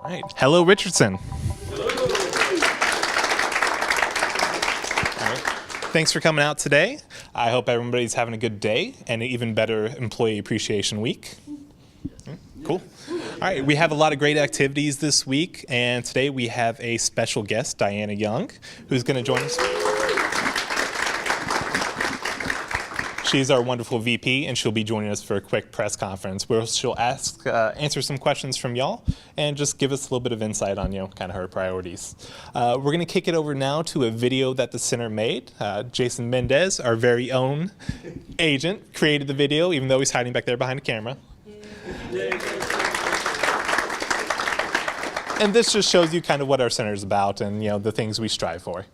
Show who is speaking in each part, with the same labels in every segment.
Speaker 1: All right. Hello, Richardson. Thanks for coming out today. I hope everybody's having a good day and an even better Employee Appreciation Week. Cool. All right, we have a lot of great activities this week, and today we have a special guest, Diana Young, who's going to join us. She's our wonderful VP, and she'll be joining us for a quick press conference where she'll answer some questions from y'all and just give us a little bit of insight on, kind of her priorities. We're going to kick it over now to a video that the center made. Jayson Mendez, our very own agent, created the video, even though he's hiding back there behind the camera. And this just shows you kind of what our center is about and, the things we strive for.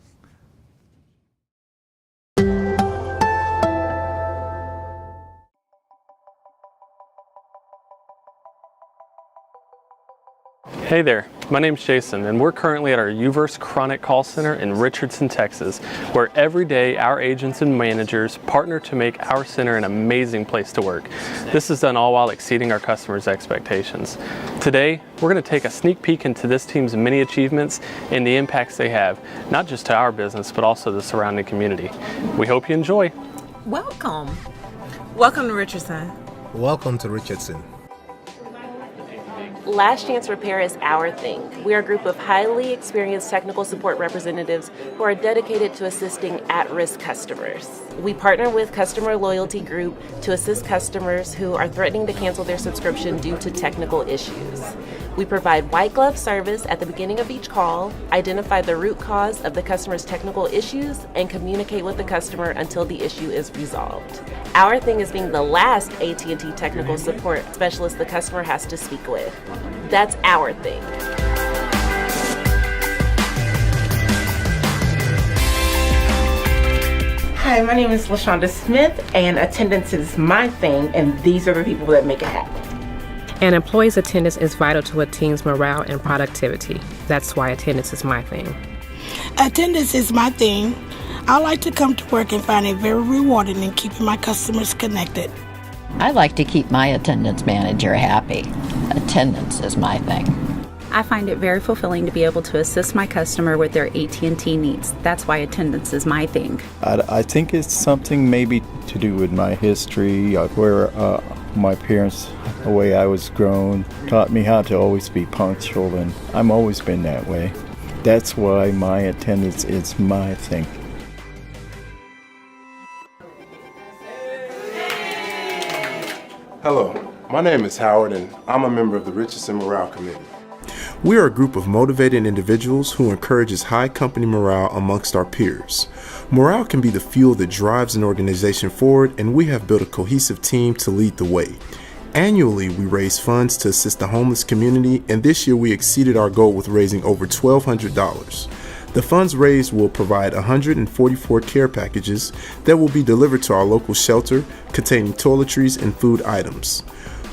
Speaker 2: Hey there, my name's Jayson, and we're currently at our Uverse Chronic Call Center in Richardson, Texas, where every day our agents and managers partner to make our center an amazing place to work. This is done all while exceeding our customers' expectations. Today, we're going to take a sneak peek into this team's many achievements and the impacts they have, not just to our business, but also the surrounding community. We hope you enjoy.
Speaker 3: Welcome. Welcome to Richardson.
Speaker 4: Welcome to Richardson.
Speaker 5: Last Chance Repair is our thing. We are a group of highly experienced technical support representatives who are dedicated to assisting at-risk customers. We partner with Customer Loyalty Group to assist customers who are threatening to cancel their subscription due to technical issues. We provide white glove service at the beginning of each call, identify the root cause of the customer's technical issues, and communicate with the customer until the issue is resolved. Our thing is being the last AT&T technical support specialist the customer has to speak with. That's our thing.
Speaker 6: Hi, my name is LaShonda Smith, and attendance is my thing, and these are the people that make it happen.
Speaker 7: And employees' attendance is vital to a team's morale and productivity. That's why attendance is my thing.
Speaker 8: Attendance is my thing. I like to come to work and find it very rewarding in keeping my customers connected.
Speaker 9: I like to keep my attendance manager happy. Attendance is my thing.
Speaker 10: I find it very fulfilling to be able to assist my customer with their AT&T needs. That's why attendance is my thing.
Speaker 11: I think it's something maybe to do with my history, where my parents, the way I was grown, taught me how to always be punctual, and I've always been that way. That's why my attendance is my thing.
Speaker 12: Hello, my name is Howard, and I'm a member of the Richardson Morale Committee.
Speaker 13: We are a group of motivated individuals who encourages high company morale amongst our peers. Morale can be the fuel that drives an organization forward, and we have built a cohesive team to lead the way. Annually, we raise funds to assist the homeless community, and this year we exceeded our goal with raising over $1,200. The funds raised will provide 144 care packages that will be delivered to our local shelter, containing toiletries and food items.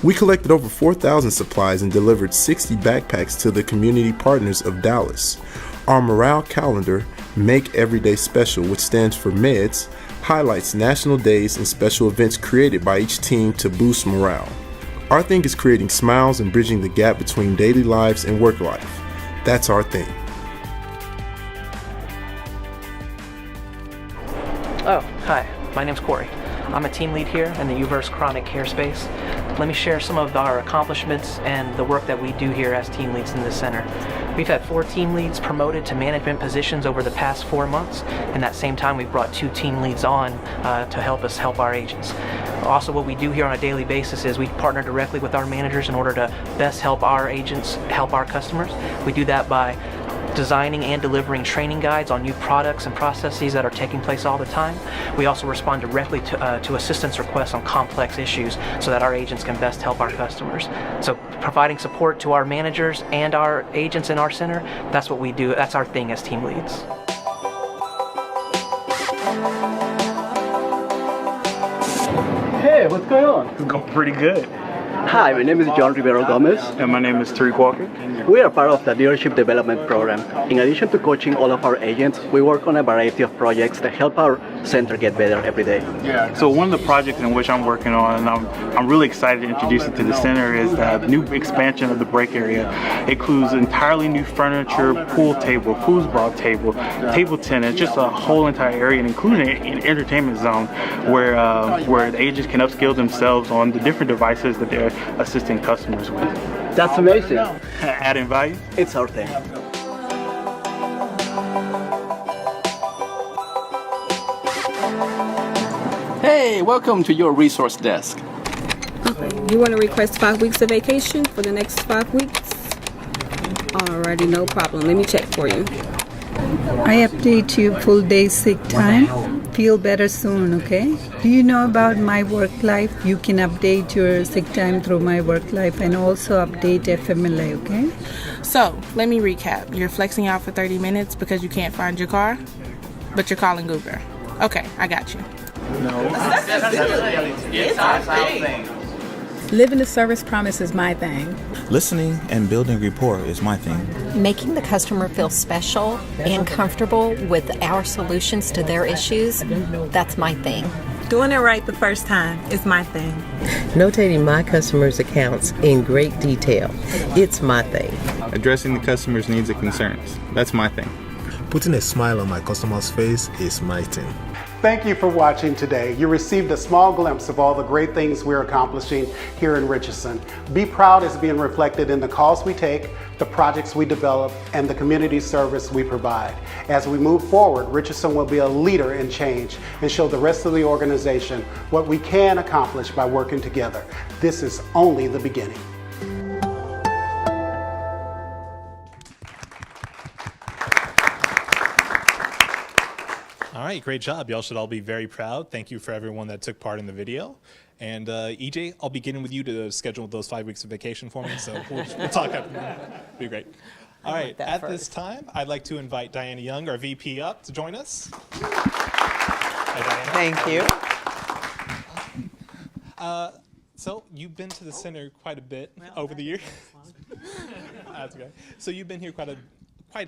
Speaker 13: We collected over 4,000 supplies and delivered 60 backpacks to the community partners of Dallas. Our morale calendar, Make Every Day Special, which stands for MEDS, highlights national days and special events created by each team to boost morale. Our thing is creating smiles and bridging the gap between daily lives and work life. That's our thing.
Speaker 14: Oh, hi, my name's Corey. I'm a team lead here in the Uverse Chronic Care space. Let me share some of our accomplishments and the work that we do here as team leads in this center. We've had 4 team leads promoted to management positions over the past 4 months. In that same time, we've brought 2 team leads on to help us help our agents. Also, what we do here on a daily basis is we partner directly with our managers in order to best help our agents help our customers. We do that by designing and delivering training guides on new products and processes that are taking place all the time. We also respond directly to assistance requests on complex issues so that our agents can best help our customers. So providing support to our managers and our agents in our center, that's what we do. That's our thing as team leads.
Speaker 15: Hey, what's going on?
Speaker 16: It's going pretty good.
Speaker 15: Hi, my name is John Rivero Gomez.
Speaker 16: And my name is Tariq Walker.
Speaker 15: We are part of the Leadership Development Program. In addition to coaching all of our agents, we work on a variety of projects to help our center get better every day.
Speaker 16: Yeah. So one of the projects in which I'm working on, and I'm really excited to introduce it to the center, is the new expansion of the break area. It includes entirely new furniture, pool table, foosball table, table tennis, just a whole entire area, including an entertainment zone where the agents can upskill themselves on the different devices that they're assisting customers with.
Speaker 15: That's amazing.
Speaker 16: Adding value?
Speaker 15: It's our thing. Hey, welcome to your resource desk.
Speaker 17: Okay, you want to request 5 weeks of vacation for the next 5 weeks? Alrighty, no problem. Let me check for you.
Speaker 18: I update you full day sick time. Feel better soon, okay? Do you know about my work life? You can update your sick time through my work life and also update FMLA, okay?
Speaker 3: So, let me recap. You're flexing out for 30 minutes because you can't find your car, but you're calling Uber. Okay, I got you.
Speaker 17: Living the service promise is my thing.
Speaker 19: Listening and building rapport is my thing.
Speaker 20: Making the customer feel special and comfortable with our solutions to their issues, that's my thing.
Speaker 3: Doing it right the first time is my thing.
Speaker 21: Notating my customers' accounts in great detail, it's my thing.
Speaker 22: Addressing the customer's needs and concerns, that's my thing.
Speaker 4: Putting a smile on my customer's face is my thing.
Speaker 23: Thank you for watching today. You received a small glimpse of all the great things we're accomplishing here in Richardson. Be proud is being reflected in the calls we take, the projects we develop, and the community service we provide. As we move forward, Richardson will be a leader in change and show the rest of the organization what we can accomplish by working together. This is only the beginning.
Speaker 1: All right, great job. Y'all should all be very proud. Thank you for everyone that took part in the video. And EJ, I'll be getting with you to schedule those 5 weeks of vacation for me, so we'll talk after that. Be great. All right, at this time, I'd like to invite Diana Young, our VP, up to join us. Hi, Diana.
Speaker 24: Thank you.
Speaker 1: So you've been to the center quite a bit over the years. That's okay. So you've been here quite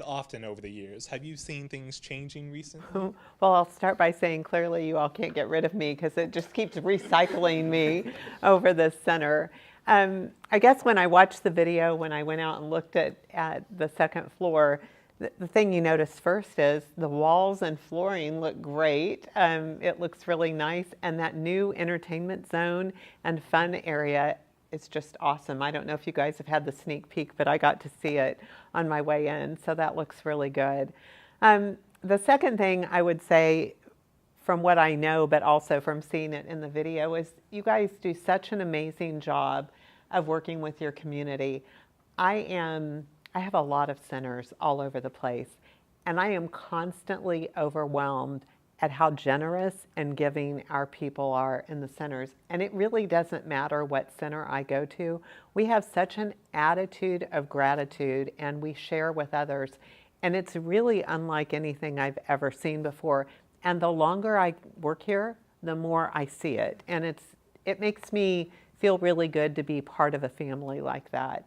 Speaker 1: often over the years. Have you seen things changing recently?
Speaker 24: Well, I'll start by saying clearly you all can't get rid of me because it just keeps recycling me over this center. I guess when I watched the video, when I went out and looked at the second floor, the thing you notice first is the walls and flooring look great. It looks really nice, and that new entertainment zone and fun area is just awesome. I don't know if you guys have had the sneak peek, but I got to see it on my way in, so that looks really good. The second thing I would say, from what I know, but also from seeing it in the video, is you guys do such an amazing job of working with your community. I have a lot of centers all over the place, and I am constantly overwhelmed at how generous and giving our people are in the centers. And it really doesn't matter what center I go to. We have such an attitude of gratitude, and we share with others. And it's really unlike anything I've ever seen before. And the longer I work here, the more I see it. And it makes me feel really good to be part of a family like that.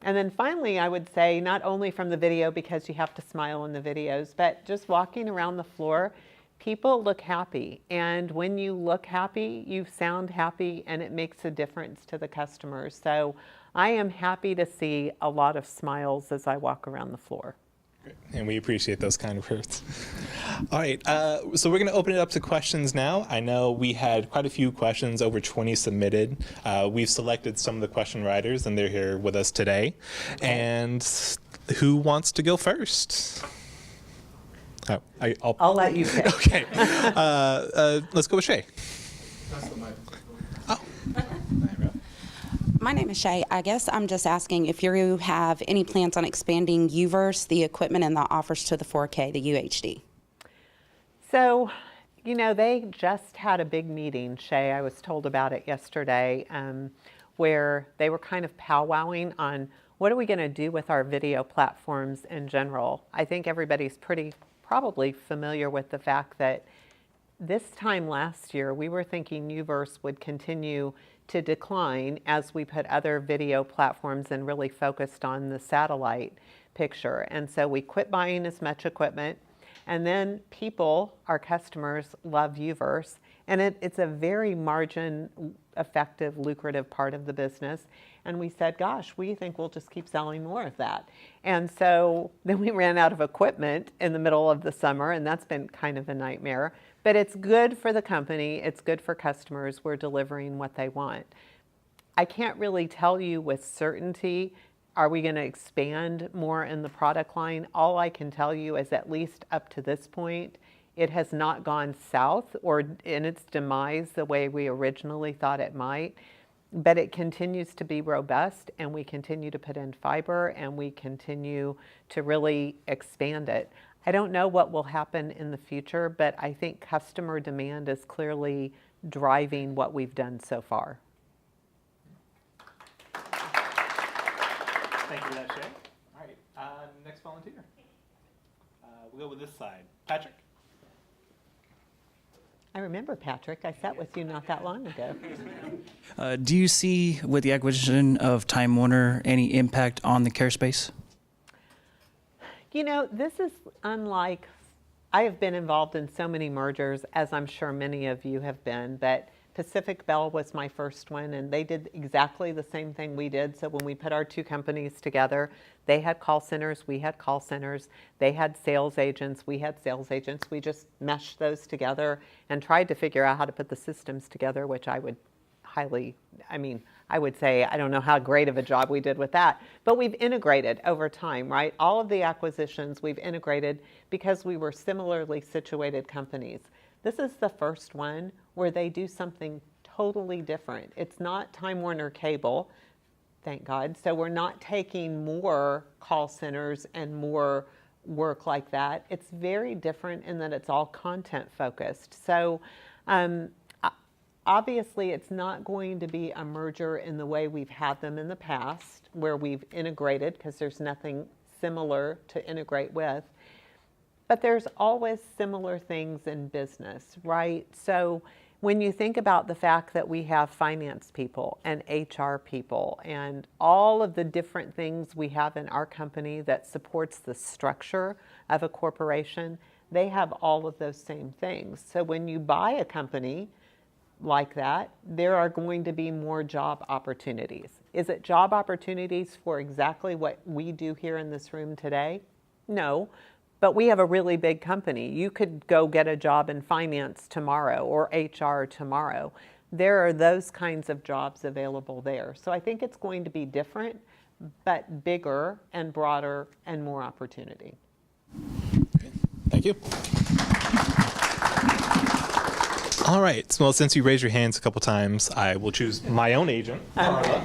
Speaker 24: And then finally, I would say, not only from the video, because you have to smile in the videos, but just walking around the floor, people look happy. And when you look happy, you sound happy, and it makes a difference to the customers. So I am happy to see a lot of smiles as I walk around the floor.
Speaker 1: And we appreciate those kind of words. All right, so we're going to open it up to questions now. I know we had quite a few questions, over 20 submitted. We've selected some of the question writers, and they're here with us today. And who wants to go first?
Speaker 24: I'll let you pick.
Speaker 1: Okay. Let's go with Shay.
Speaker 25: My name is Shay. I guess I'm just asking if you have any plans on expanding UVerse, the equipment and the offers to the 4K, the UHD.
Speaker 24: So, you know, they just had a big meeting, Shay. I was told about it yesterday, where they were kind of powwowing on what are we going to do with our video platforms in general. I think everybody's probably familiar with the fact that this time last year, we were thinking UVerse would continue to decline as we put other video platforms and really focused on the satellite picture. And so we quit buying as much equipment. And then people, our customers, love UVerse, and it's a very margin effective, lucrative part of the business. And we said, gosh, we think we'll just keep selling more of that. And so then we ran out of equipment in the middle of the summer, and that's been kind of a nightmare. But it's good for the company. It's good for customers. We're delivering what they want. I can't really tell you with certainty, are we going to expand more in the product line? All I can tell you is at least up to this point, it has not gone south or in its demise the way we originally thought it might. But it continues to be robust, and we continue to put in fiber, and we continue to really expand it. I don't know what will happen in the future, but I think customer demand is clearly driving what we've done so far.
Speaker 1: Thank you for that, Shay. All right, next volunteer. We'll go with this side. Patrick?
Speaker 24: I remember Patrick. I sat with you not that long ago.
Speaker 2: Do you see, with the acquisition of Time Warner, any impact on the care space?
Speaker 24: You know, this is unlike, I have been involved in so many mergers, as I'm sure many of you have been, but Pacific Bell was my first one, and they did exactly the same thing we did. So when we put our two companies together, they had call centers, we had call centers. They had sales agents, we had sales agents. We just meshed those together and tried to figure out how to put the systems together, which I would I would say, I don't know how great of a job we did with that, but we've integrated over time, right? All of the acquisitions we've integrated because we were similarly situated companies. This is the first one where they do something totally different. It's not Time Warner Cable, thank God. So we're not taking more call centers and more work like that. It's very different in that it's all content focused. So obviously it's not going to be a merger in the way we've had them in the past, where we've integrated, because there's nothing similar to integrate with. But there's always similar things in business, right? So when you think about the fact that we have finance people and HR people and all of the different things we have in our company that supports the structure of a corporation, they have all of those same things. So when you buy a company like that, there are going to be more job opportunities. Is it job opportunities for exactly what we do here in this room today? No. But we have a really big company. You could go get a job in finance tomorrow or HR tomorrow. There are those kinds of jobs available there. So I think it's going to be different, but bigger and broader and more opportunity.
Speaker 1: Thank you. All right. Well, since you raised your hands a couple times, I will choose my own agent, Carla.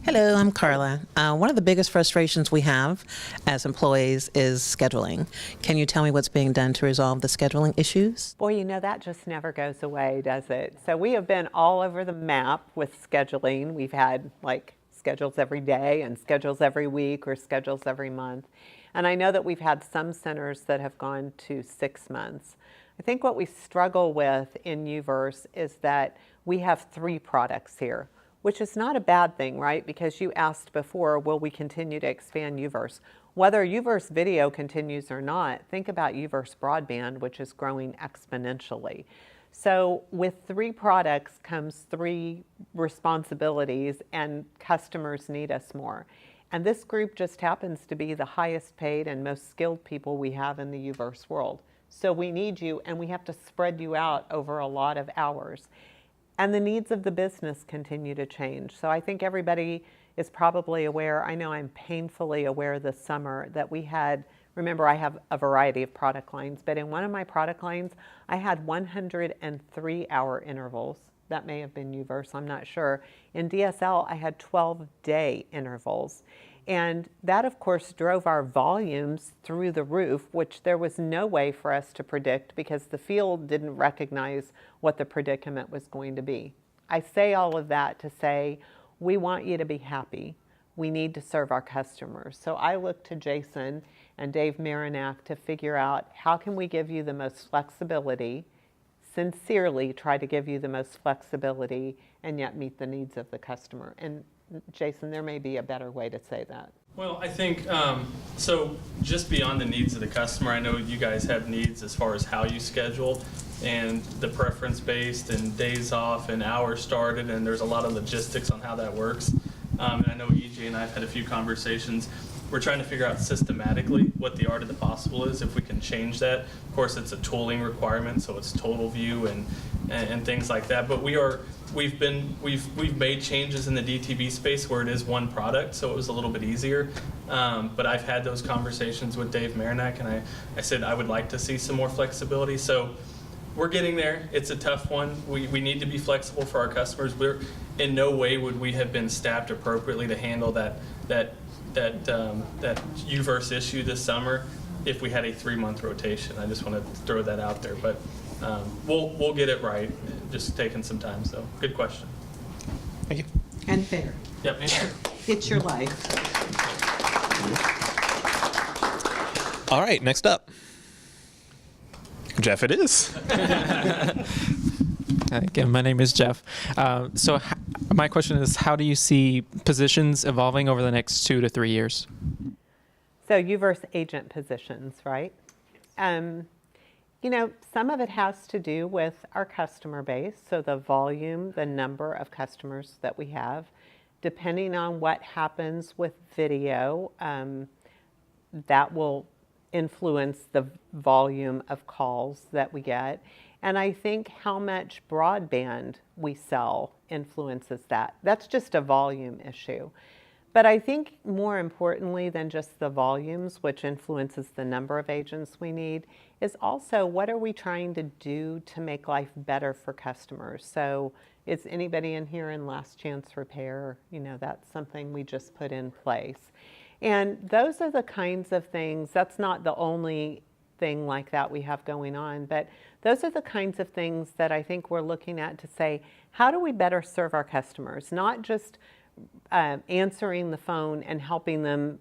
Speaker 5: Hello, I'm Carla. One of the biggest frustrations we have as employees is scheduling. Can you tell me what's being done to resolve the scheduling issues?
Speaker 24: Boy, you know, that just never goes away, does it? So we have been all over the map with scheduling. We've had like schedules every day and schedules every week or schedules every month. And I know that we've had some centers that have gone to 6 months. I think what we struggle with in UVerse is that we have 3 products here, which is not a bad thing, right? Because you asked before, will we continue to expand UVerse? Whether UVerse Video continues or not, think about UVerse Broadband, which is growing exponentially. So with 3 products comes 3 responsibilities, and customers need us more. And this group just happens to be the highest paid and most skilled people we have in the UVerse world. So we need you, and we have to spread you out over a lot of hours. And the needs of the business continue to change. So I think everybody is probably aware, I know I'm painfully aware this summer, that we had, remember I have a variety of product lines, but in one of my product lines, I had 103-hour intervals. That may have been UVerse, I'm not sure. In DSL, I had 12-day intervals. And that, of course, drove our volumes through the roof, which there was no way for us to predict because the field didn't recognize what the predicament was going to be. I say all of that to say, we want you to be happy. We need to serve our customers. So I look to Jayson and Dave Marinac to figure out how can we give you the most flexibility, sincerely try to give you the most flexibility, and yet meet the needs of the customer. And Jason, there may be a better way to say that.
Speaker 6: Well, I think, so just beyond the needs of the customer, I know you guys have needs as far as how you schedule and the preference-based and days off and hours started, and there's a lot of logistics on how that works. And I know EJ and I have had a few conversations. We're trying to figure out systematically what the art of the possible is, if we can change that. Of course, it's a tooling requirement, so it's total view and things like that. But we've made changes in the DTV space where it is one product, so it was a little bit easier. But I've had those conversations with Dave Marinac, and I said I would like to see some more flexibility. So we're getting there. It's a tough one. We need to be flexible for our customers. We're in no way would we have been staffed appropriately to handle that UVerse issue this summer if we had a 3-month rotation. I just want to throw that out there, but we'll get it right. Just taking some time. So good question.
Speaker 1: Thank you.
Speaker 5: And fair.
Speaker 6: Yep.
Speaker 5: It's your life.
Speaker 1: All right, next up. Jeff it is.
Speaker 7: Again, my name is Jeff. My question is, how do you see positions evolving over the next 2 to 3 years?
Speaker 24: So UVerse agent positions, right? You know, some of it has to do with our customer base, so the volume, the number of customers that we have. Depending on what happens with video, that will influence the volume of calls that we get. And I think how much broadband we sell influences that. That's just a volume issue. But I think more importantly than just the volumes, which influences the number of agents we need, is also what are we trying to do to make life better for customers? So is anybody in here in last chance repair? You know, that's something we just put in place. And those are the kinds of things, that's not the only thing like that we have going on, but those are the kinds of things that I think we're looking at to say, how do we better serve our customers? Not just answering the phone and helping them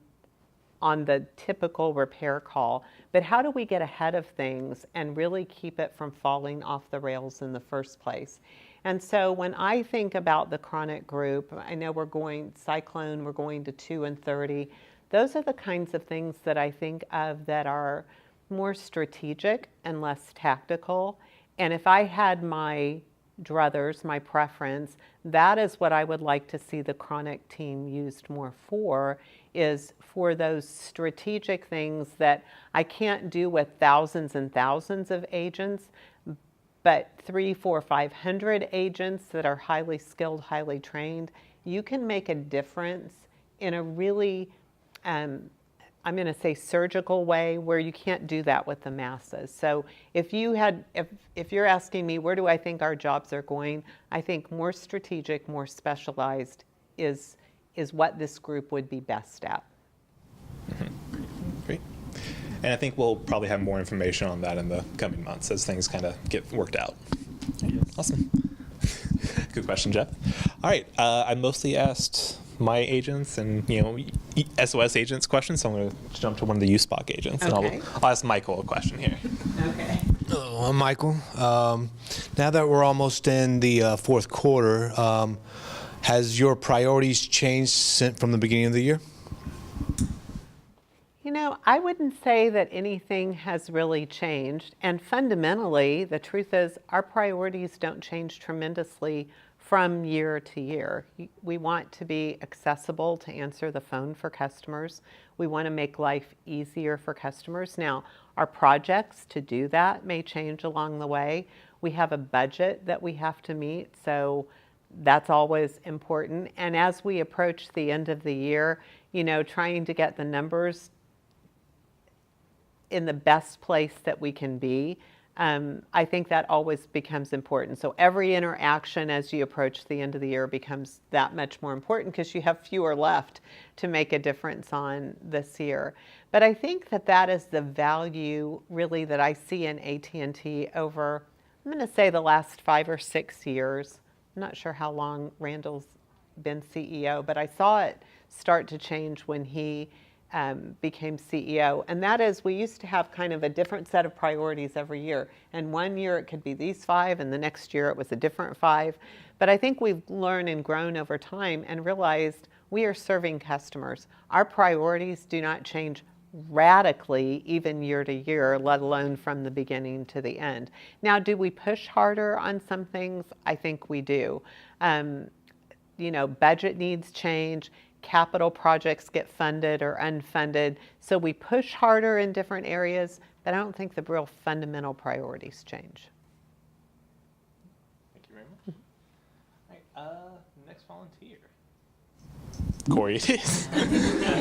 Speaker 24: on the typical repair call, but how do we get ahead of things and really keep it from falling off the rails in the first place? And so when I think about the chronic group, I know we're going Cyclone, we're going to 2 and 30. Those are the kinds of things that I think of that are more strategic and less tactical. And if I had my druthers, my preference, that is what I would like to see the chronic team used more for, is for those strategic things that I can't do with thousands and thousands of agents, but 300, 400, 500 agents that are highly skilled, highly trained. You can make a difference in a really, I'm going to say surgical way where you can't do that with the masses. So if you're asking me where do I think our jobs are going, I think more strategic, more specialized is what this group would be best at.
Speaker 1: Great. And I think we'll probably have more information on that in the coming months as things kind of get worked out. Awesome. Good question, Jeff. All right, I mostly asked my agents and SOS agents questions, so I'm going to jump to one of the USPOC agents,
Speaker 5: Okay.
Speaker 1: and I'll ask Michael a question here.
Speaker 5: Okay.
Speaker 8: Hello, I'm Michael. Now that we're almost in the fourth quarter, has your priorities changed from the beginning of the year?
Speaker 24: You know, I wouldn't say that anything has really changed. And fundamentally, the truth is our priorities don't change tremendously from year to year. We want to be accessible to answer the phone for customers. We want to make life easier for customers. Now, our projects to do that may change along the way. We have a budget that we have to meet, so that's always important. And as we approach the end of the year, trying to get the numbers in the best place that we can be, I think that always becomes important. So every interaction as you approach the end of the year becomes that much more important because you have fewer left to make a difference on this year. But I think that is the value really that I see in AT&T over, I'm going to say, the last 5 or 6 years. I'm not sure how long Randall's been CEO, but I saw it start to change when he became CEO. And that is, we used to have kind of a different set of priorities every year. And one year it could be these 5, and the next year it was a different 5. But I think we've learned and grown over time and realized we are serving customers. Our priorities do not change radically even year to year, let alone from the beginning to the end. Now, do we push harder on some things? I think we do. Budget needs change, capital projects get funded or unfunded, so we push harder in different areas, but I don't think the real fundamental priorities change.
Speaker 1: Thank you very much. All right, next volunteer. Corey it is.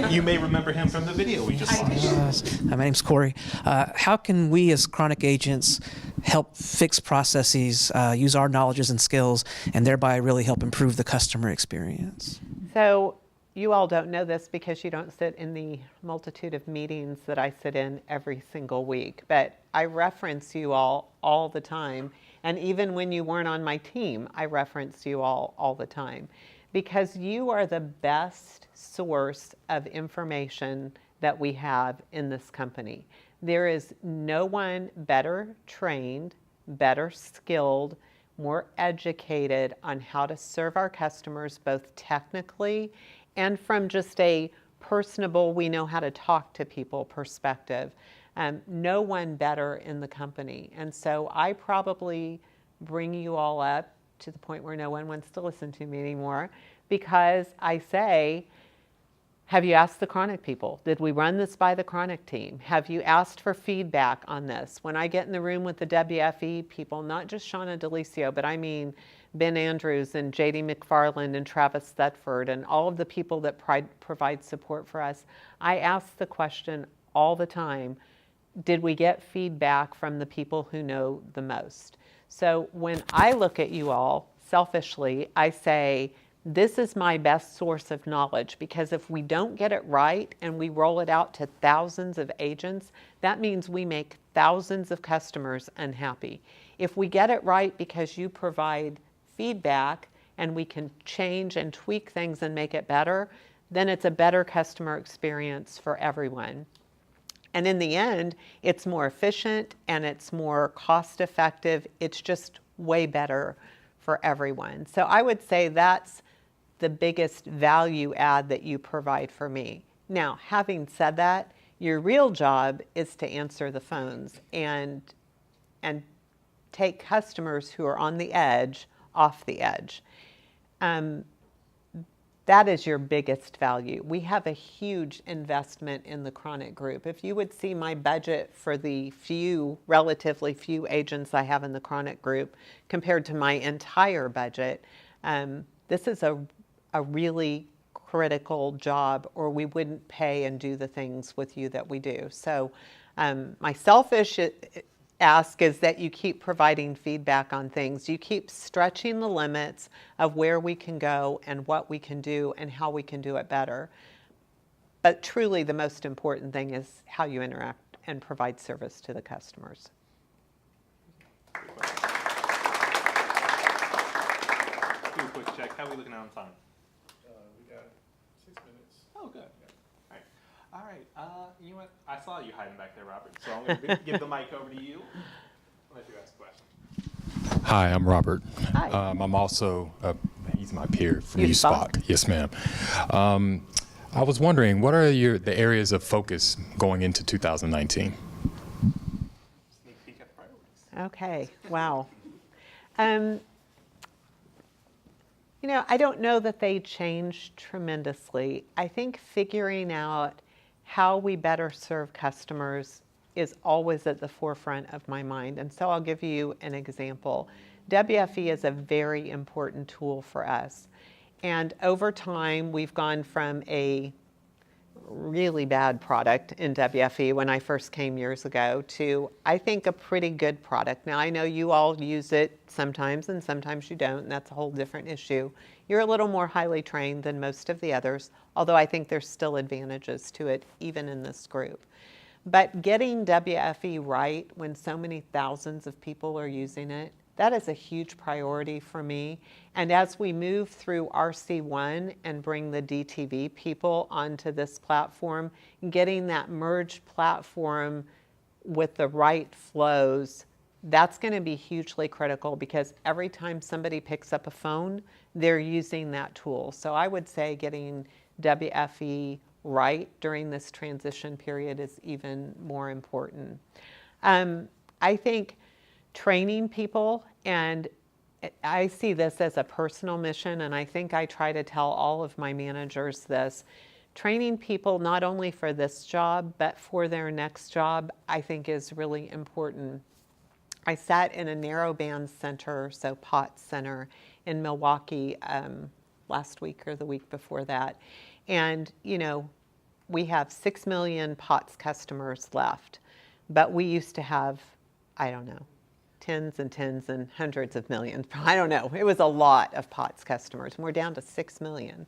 Speaker 1: You may remember him from the video we just watched.
Speaker 14: My name's Corey. How can we as chronic agents help fix processes, use our knowledges and skills, and thereby really help improve the customer experience?
Speaker 24: So you all don't know this because you don't sit in the multitude of meetings that I sit in every single week, but I reference you all the time. And even when you weren't on my team, I reference you all the time, because you are the best source of information that we have in this company. There is no one better trained, better skilled, more educated on how to serve our customers, both technically and from just a personable, we know how to talk to people perspective. No one better in the company. And so I probably bring you all up to the point where no one wants to listen to me anymore, because I say, have you asked the chronic people? Did we run this by the chronic team? Have you asked for feedback on this? When I get in the room with the WFE people, not just Shauna DeLisio, but I mean Ben Andrews and JD McFarland and Travis Thetford and all of the people that provide support for us, I ask the question all the time, did we get feedback from the people who know the most? So when I look at you all, selfishly, I say, this is my best source of knowledge, because if we don't get it right and we roll it out to thousands of agents, that means we make thousands of customers unhappy. If we get it right because you provide feedback and we can change and tweak things and make it better, then it's a better customer experience for everyone. And in the end, it's more efficient and it's more cost effective. It's just way better for everyone. So I would say that's the biggest value add that you provide for me. Now, having said that, your real job is to answer the phones and take customers who are on the edge off the edge. That is your biggest value. We have a huge investment in the chronic group. If you would see my budget for the relatively few agents I have in the chronic group compared to my entire budget, this is a really critical job, or we wouldn't pay and do the things with you that we do. So my selfish ask is that you keep providing feedback on things. You keep stretching the limits of where we can go and what we can do and how we can do it better. But truly the most important thing is how you interact and provide service to the customers.
Speaker 1: Do a quick check. How are we looking on time?
Speaker 9: We got 6 minutes.
Speaker 1: Oh, good. All right. You know what? I saw you hiding back there, Robert. So I'm going to give the mic over to you. I'll let you ask a question.
Speaker 9: Hi, I'm Robert.
Speaker 24: Hi.
Speaker 9: I'm also, he's my peer from
Speaker 24: USPOC.
Speaker 9: USPOC. Yes, ma'am. I was wondering, what are the areas of focus going into 2019?
Speaker 1: Sneak peek at the priorities.
Speaker 24: Okay. Wow. I don't know that they changed tremendously. I think figuring out how we better serve customers is always at the forefront of my mind. And so I'll give you an example. WFE is a very important tool for us. And over time, we've gone from a really bad product in WFE when I first came years ago to, I think, a pretty good product. Now, I know you all use it sometimes and sometimes you don't, and that's a whole different issue. You're a little more highly trained than most of the others, although I think there's still advantages to it, even in this group. But getting WFE right when so many thousands of people are using it That is a huge priority for me. And as we move through RC1 and bring the DTV people onto this platform, getting that merged platform with the right flows, that's going to be hugely critical, because every time somebody picks up a phone, they're using that tool. So I would say getting WFE right during this transition period is even more important. I think training people, and I see this as a personal mission, and I think I try to tell all of my managers this. Training people not only for this job, but for their next job, I think is really important. I sat in a narrowband center, so POTS Center, in Milwaukee last week or the week before that. And, you know, we have 6 million POTS customers left, but we used to have, I don't know, tens and tens and hundreds of millions. I don't know. It was a lot of POTS customers. And we're down to 6 million.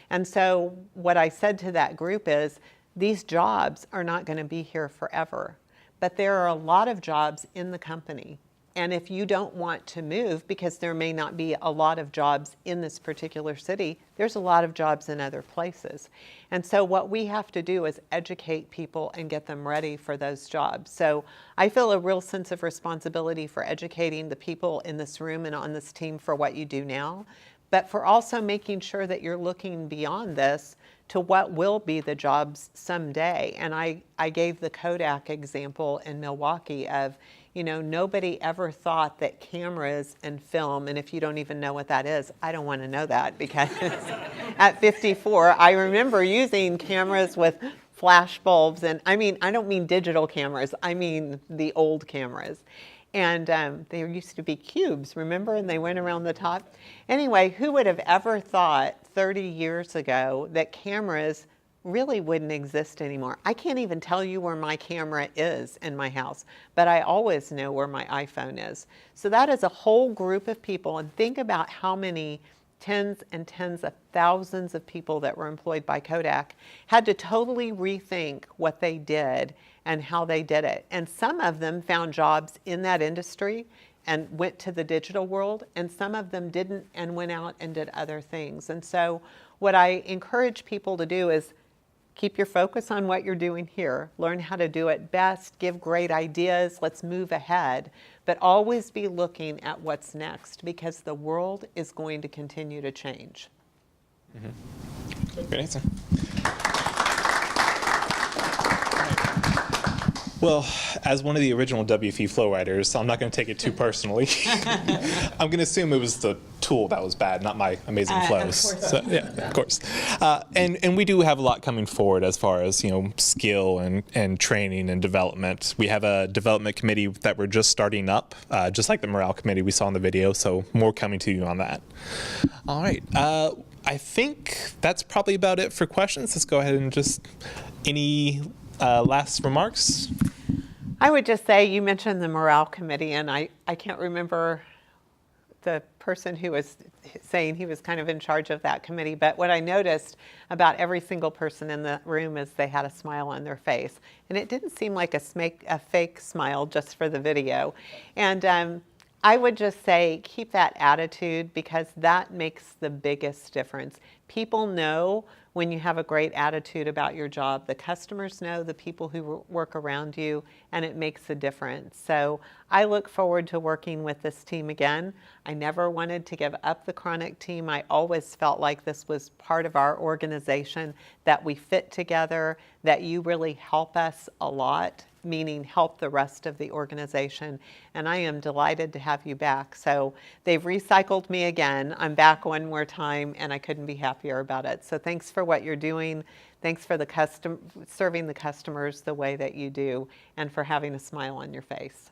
Speaker 24: And so what I said to that group is, these jobs are not going to be here forever. But there are a lot of jobs in the company. And if you don't want to move, because there may not be a lot of jobs in this particular city, there's a lot of jobs in other places. And so what we have to do is educate people and get them ready for those jobs. So I feel a real sense of responsibility for educating the people in this room and on this team for what you do now, but for also making sure that you're looking beyond this to what will be the jobs someday. And I gave the Kodak example in Milwaukee of, you know, nobody ever thought that cameras and film, and if you don't even know what that is, I don't want to know that, because at 54, I remember using cameras with flash bulbs, and I mean, I don't mean digital cameras, I mean the old cameras. And there used to be cubes, remember? And they went around the top. Anyway, who would have ever thought 30 years ago that cameras really wouldn't exist anymore? I can't even tell you where my camera is in my house, but I always know where my iPhone is. So that is a whole group of people, and think about how many tens and tens of thousands of people that were employed by Kodak had to totally rethink what they did and how they did it. And some of them found jobs in that industry and went to the digital world, and some of them didn't and went out and did other things. And so what I encourage people to do is keep your focus on what you're doing here, learn how to do it best, give great ideas, let's move ahead, but always be looking at what's next, because the world is going to continue to change.
Speaker 1: Mm-hmm. Great answer. Well, as one of the original WFE flow writers, I'm not going to take it too personally. I'm going to assume it was the tool that was bad, not my amazing flows. So, yeah, of course. And we do have a lot coming forward as far as, you know, skill and training and development. We have a development committee that we're just starting up, just like the morale committee we saw in the video. So more coming to you on that. All right. I think that's probably about it for questions. Let's go ahead and just any last remarks?
Speaker 24: I would just say, you mentioned the morale committee, and I can't remember the person who was saying he was kind of in charge of that committee, but what I noticed about every single person in the room is they had a smile on their face. And it didn't seem like a fake smile just for the video. And I would just say, keep that attitude, because that makes the biggest difference. People know when you have a great attitude about your job. The customers know, the people who work around you, and it makes a difference. So I look forward to working with this team again. I never wanted to give up the chronic team. I always felt like this was part of our organization, that we fit together, that you really help us a lot, meaning help the rest of the organization. And I am delighted to have you back. So they've recycled me again. I'm back one more time, and I couldn't be happier about it. So thanks for what you're doing. Thanks for serving the customers the way that you do, and for having a smile on your face.